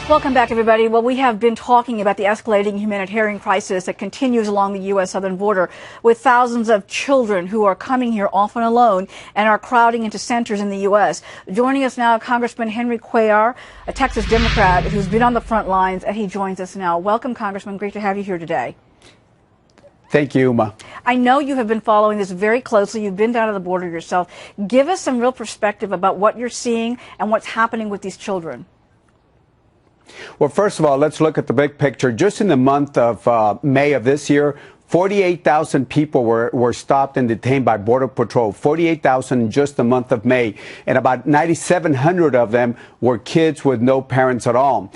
Welcome back, everybody. Well, we have been talking about the escalating humanitarian crisis that continues along the U.S. southern border, with thousands of children who are coming here often alone and are crowding into centers in the U.S. Joining us now, Congressman Henry Cuellar, a Texas Democrat who's been on the front lines, and he joins us now. Welcome, Congressman. Great to have you here today. Thank you, Uma. I know you have been following this very closely. You've been down to the border yourself. Give us some real perspective about what you're seeing and what's happening with these children. Well, first of all, let's look at the big picture. Just in the month of May of this year, 48,000 people were stopped and detained by Border Patrol. 48,000 in just the month of May. And about 9,700 of them were kids with no parents at all.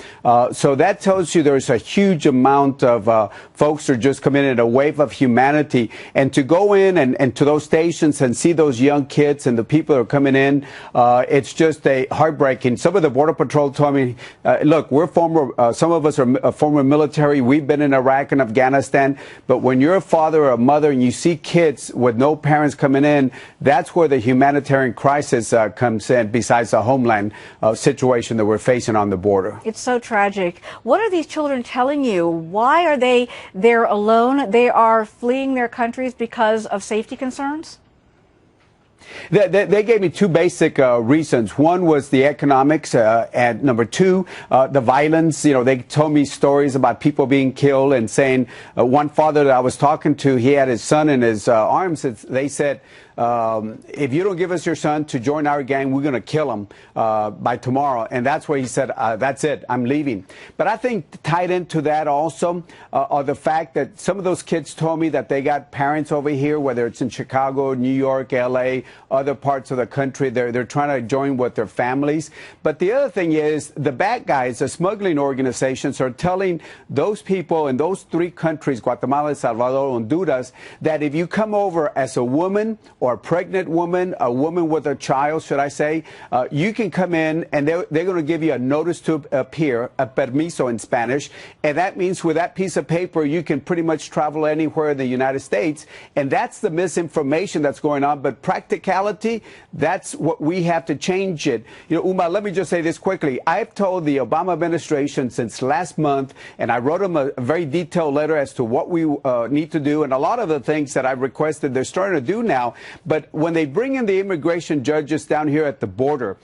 So that tells you there's a huge amount of folks who are just coming in a wave of humanity. And to go in and to those stations and see those young kids and the people that are coming in, it's just heartbreaking. Some of the Border Patrol told me, look, we're some of us are former military. We've been in Iraq and Afghanistan. But when you're a father or a mother and you see kids with no parents coming in, that's where the humanitarian crisis comes in, besides the homeland situation that we're facing on the border. It's so tragic. What are these children telling you? Why are they there alone? They are fleeing their countries because of safety concerns? They gave me two basic reasons. One was the economics, and number two, the violence. You know, they told me stories about people being killed and saying, one father that I was talking to, he had his son in his arms. They said, if you don't give us your son to join our gang, we're going to kill him by tomorrow. And that's where he said, that's it, I'm leaving. But I think tied into that also are the fact that some of those kids told me that they got parents over here, whether it's in Chicago, New York, L.A., other parts of the country. They're trying to join with their families. But the other thing is the bad guys, the smuggling organizations, are telling those people in those three countries, Guatemala, El Salvador, Honduras, that if you come over as a woman or a pregnant woman, a woman with a child, should I say, you can come in and they're going to give you a notice to appear, a permiso in Spanish. And that means with that piece of paper, you can pretty much travel anywhere in the United States. And that's the misinformation that's going on. But practicality, that's what we have to change it. You know, Uma, let me just say this quickly. I've told the Obama administration since last month, and I wrote them a very detailed letter as to what we need to do. And a lot of the things that I've requested, they're starting to do now. But when they bring in the immigration judges down here at the border,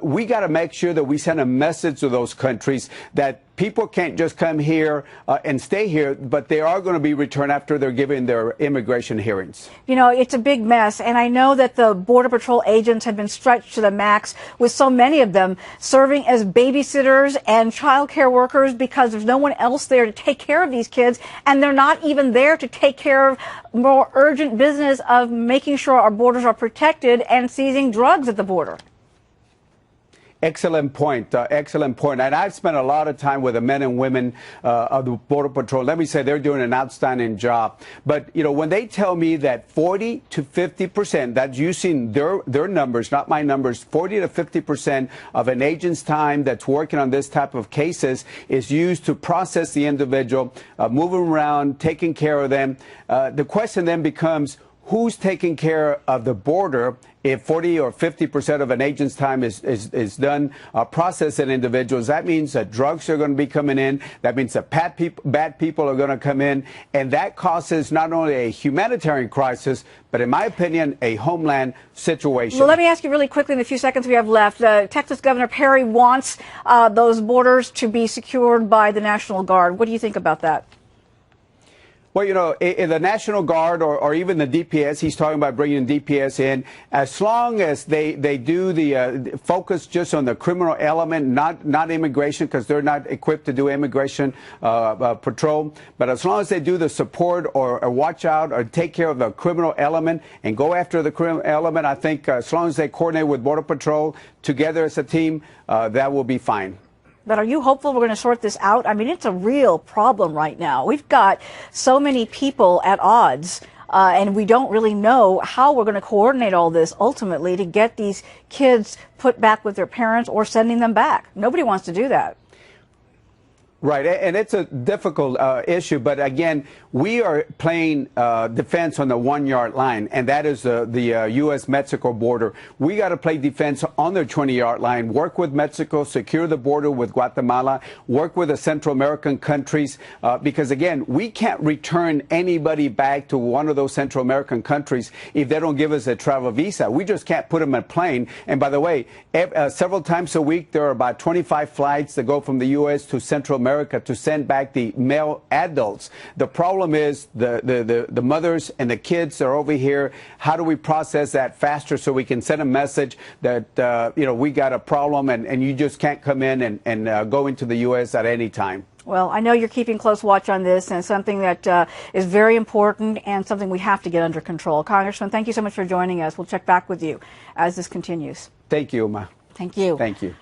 we got to make sure that we send a message to those countries that people can't just come here and stay here, but they are going to be returned after they're given their immigration hearings. You know, it's a big mess, and I know that the Border Patrol agents have been stretched to the max, with so many of them serving as babysitters and child care workers because there's no one else there to take care of these kids, and they're not even there to take care of more urgent business of making sure our borders are protected and seizing drugs at the border. Excellent point. Excellent point. And I've spent a lot of time with the men and women of the Border Patrol. Let me say they're doing an outstanding job. But, you know, when they tell me that 40 to 50%, that's using their numbers, not my numbers, 40 to 50% of an agent's time that's working on this type of cases is used to process the individual, move them around, taking care of them. The question then becomes, who's taking care of the border if 40 or 50% of an agent's time is done processing individuals? That means that drugs are going to be coming in. That means that bad people are going to come in. And that causes not only a humanitarian crisis, but in my opinion, a homeland situation. Well, let me ask you really quickly in the few seconds we have left. Texas Governor Perry wants those borders to be secured by the National Guard. What do you think about that? Well, you know, in the National Guard or even the DPS, he's talking about bringing DPS in, as long as they do the focus just on the criminal element, not immigration, because they're not equipped to do immigration patrol. But as long as they do the support or watch out or take care of the criminal element and go after the criminal element, I think as long as they coordinate with Border Patrol together as a team, that will be fine. But are you hopeful we're going to sort this out? I mean, it's a real problem right now. We've got so many people at odds, and we don't really know how we're going to coordinate all this ultimately to get these kids put back with their parents or sending them back. Nobody wants to do that. Right, and it's a difficult issue, but again, we are playing defense on the 1 yard line, and that is the U.S.-Mexico border. We got to play defense on the 20-yard line, work with Mexico, secure the border with Guatemala, work with the Central American countries, because again, we can't return anybody back to one of those Central American countries if they don't give us a travel visa. We just can't put them in a plane. And by the way, several times a week, there are about 25 flights that go from the U.S. to Central America to send back the male adults. The problem is the mothers and the kids are over here. How do we process that faster so we can send a message that, we got a problem and you just can't come in and go into the U.S. at any time? Well, I know you're keeping close watch on this, and something that is very important and something we have to get under control. Congressman, thank you so much for joining us. We'll check back with you as this continues. Thank you, Uma. Thank you. Thank you.